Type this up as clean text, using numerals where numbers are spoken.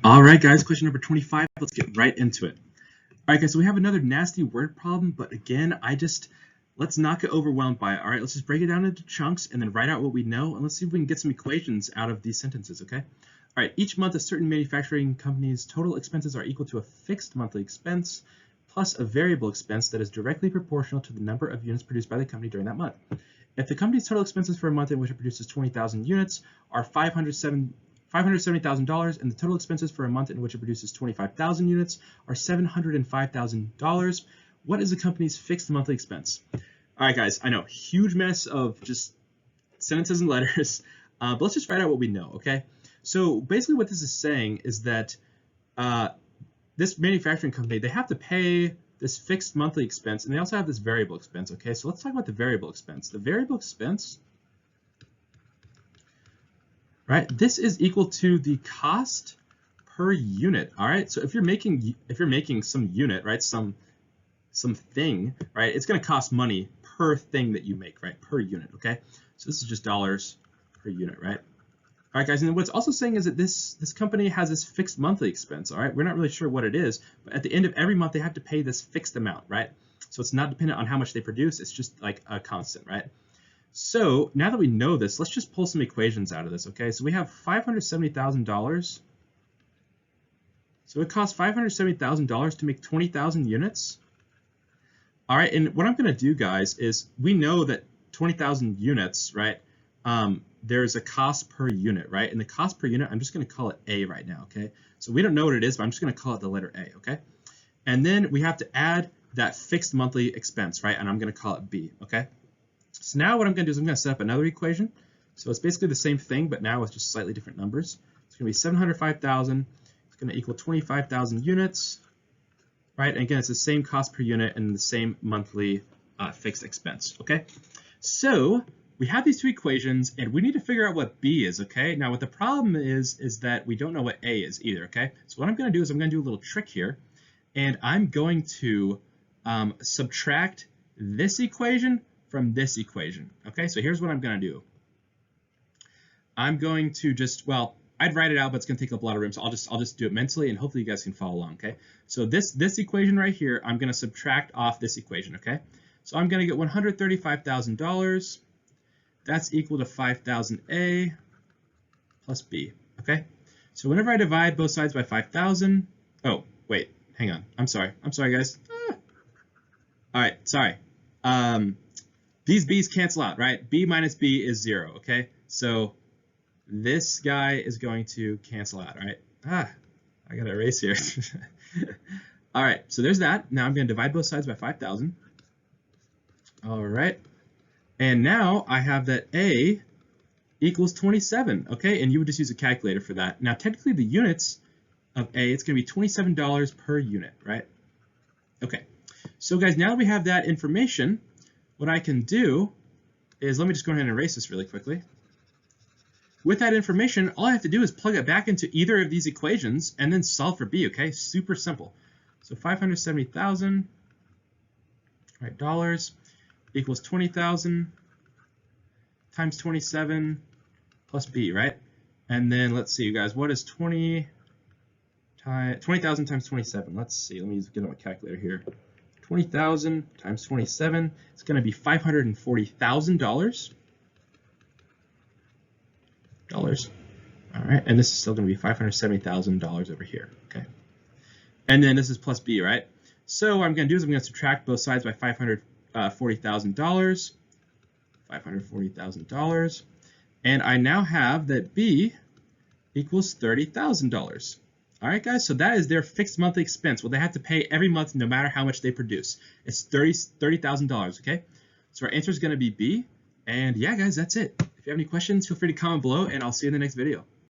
All right, guys, question number 25. Let's get right into it. All right, guys, so we have another nasty word problem, but again, let's not get overwhelmed by it. All right, let's just break it down into chunks and then write out what we know, and let's see if we can get some equations out of these sentences, okay? All right, each month a certain manufacturing company's total expenses are equal to a fixed monthly expense plus a variable expense that is directly proportional to the number of units produced by the company during that month. If the company's total expenses for a month in which it produces 20,000 units are $570,000, and the total expenses for a month in which it produces 25,000 units are $705,000. What is the company's fixed monthly expense? All right, guys, I know, huge mess of just sentences and letters, but let's just write out what we know, okay? So basically what this is saying is that this manufacturing company, they have to pay this fixed monthly expense, and they also have this variable expense, okay? So let's talk about the variable expense. The variable expense, right? This is equal to the cost per unit. All right. So if you're making some unit, right, some thing, right, it's going to cost money per thing that you make, right, per unit. Okay. So this is just dollars per unit, right? All right, guys. And then what's also saying is that this company has this fixed monthly expense. All right. We're not really sure what it is, but at the end of every month they have to pay this fixed amount, right? So it's not dependent on how much they produce. It's just like a constant, right? So now that we know this, let's just pull some equations out of this, okay? So we have $570,000. So it costs $570,000 to make 20,000 units. All right, and what I'm going to do, guys, is we know that 20,000 units, right, there's a cost per unit, right? And the cost per unit, I'm just going to call it A right now, okay? So we don't know what it is, but I'm just going to call it the letter A, okay? And then we have to add that fixed monthly expense, right? And I'm going to call it B, okay? So now what I'm going to do is I'm going to set up another equation. So it's basically the same thing, but now with just slightly different numbers. It's going to be 705,000. It's going to equal 25,000 units, right? And again, it's the same cost per unit and the same monthly fixed expense, okay? So we have these two equations, and we need to figure out what B is, okay? Now, what the problem is that we don't know what A is either, okay? So what I'm going to do is I'm going to do a little trick here, and I'm going to subtract this equation from this equation. Okay, so here's what I'm going to do. I'm going to just, well, I'd write it out, but it's going to take up a lot of room, so I'll just do it mentally, and hopefully you guys can follow along. Okay, so this equation right here, I'm going to subtract off this equation. Okay, so I'm going to get $135,000. That's equal to 5,000 A plus B. Okay, so whenever I divide both sides by 5,000, oh wait, hang on, I'm sorry guys. All right, sorry. These B's cancel out, right? B minus B is 0, okay? So this guy is going to cancel out, all right? I got to erase here. All right, so there's that. Now I'm going to divide both sides by 5,000. All right. And now I have that A equals 27, okay? And you would just use a calculator for that. Now, technically, the units of A, it's going to be $27 per unit, right? Okay. So, guys, now that we have that information, what I can do is, let me just go ahead and erase this really quickly. With that information, all I have to do is plug it back into either of these equations and then solve for B, okay? Super simple. So 570,000, right, dollars equals 20,000 times 27 plus B, right? And then let's see, you guys, what is 20,000 times 27? Let's see, let me get on my calculator here. 20,000 times 27, it's going to be $540,000. All right, and this is still going to be $570,000 over here, okay? And then this is plus B, right? So what I'm going to do is I'm going to subtract both sides by $540,000, $540,000, and I now have that B equals $30,000. All right, guys, so that is their fixed monthly expense. Well, they have to pay every month no matter how much they produce. It's $30,000, okay? So our answer is going to be B. And yeah, guys, that's it. If you have any questions, feel free to comment below, and I'll see you in the next video.